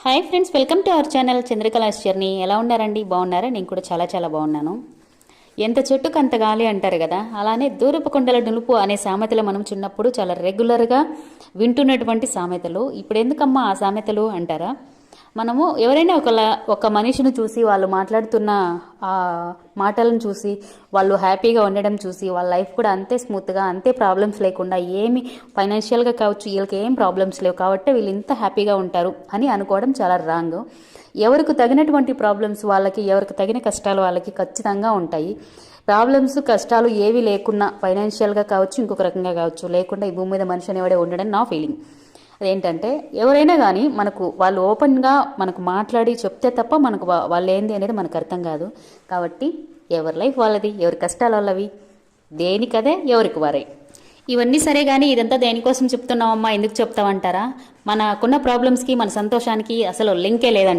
Hi friends, welcome to our channel Chandrakala's journey. ఎలా ఉన్నారండి? బాగున్నారా? నేను కూడా చాలా బాగున్నాను. ఎంత చెట్టుకు అంత గాలి అంటారు కదా, అలానే దూరపు కొండల నులుపు అనే సామెతలు మనం చిన్నప్పుడు చాలా రెగ్యులర్గా వింటున్నటువంటి సామెతలు. ఇప్పుడు ఎందుకమ్మా ఆ సామెతలు అంటారా? మనము ఎవరైనా ఒక మనిషిని చూసి వాళ్ళు మాట్లాడుతున్న ఆ మాటలను చూసి వాళ్ళు హ్యాపీగా ఉండడం చూసి వాళ్ళ లైఫ్ కూడా అంతే స్మూత్గా, అంతే ప్రాబ్లమ్స్ లేకుండా, ఏమి ఫైనాన్షియల్గా కావచ్చు, వీళ్ళకి ఏం ప్రాబ్లమ్స్ లేవు కాబట్టి వీళ్ళు ఇంత హ్యాపీగా ఉంటారు అని అనుకోవడం చాలా రాంగ్. ఎవరికి తగినటువంటి ప్రాబ్లమ్స్ వాళ్ళకి, ఎవరికి తగిన కష్టాలు వాళ్ళకి ఖచ్చితంగా ఉంటాయి. ప్రాబ్లమ్స్ కష్టాలు ఏవి లేకున్నా, ఫైనాన్షియల్గా కావచ్చు, ఇంకొక రకంగా కావచ్చు, లేకుండా ఈ భూమి మీద మనిషి అనేవాడే ఉండడం నా ఫీలింగ్. అదేంటంటే ఎవరైనా కానీ మనకు వాళ్ళు ఓపెన్గా మనకు మాట్లాడి చెప్తే తప్ప మనకు వాళ్ళు ఏంది అనేది మనకు అర్థం కాదు. కాబట్టి ఎవరి లైఫ్ వాళ్ళది, ఎవరి కష్టాలు వాళ్ళవి, దేనికదే ఎవరికి వారే. ఇవన్నీ సరే కానీ ఇదంతా దేనికోసం చెప్తున్నావమ్మా, ఎందుకు చెప్తామంటారా? మనకున్న ప్రాబ్లమ్స్కి మన సంతోషానికి అసలు లింకే లేదండి.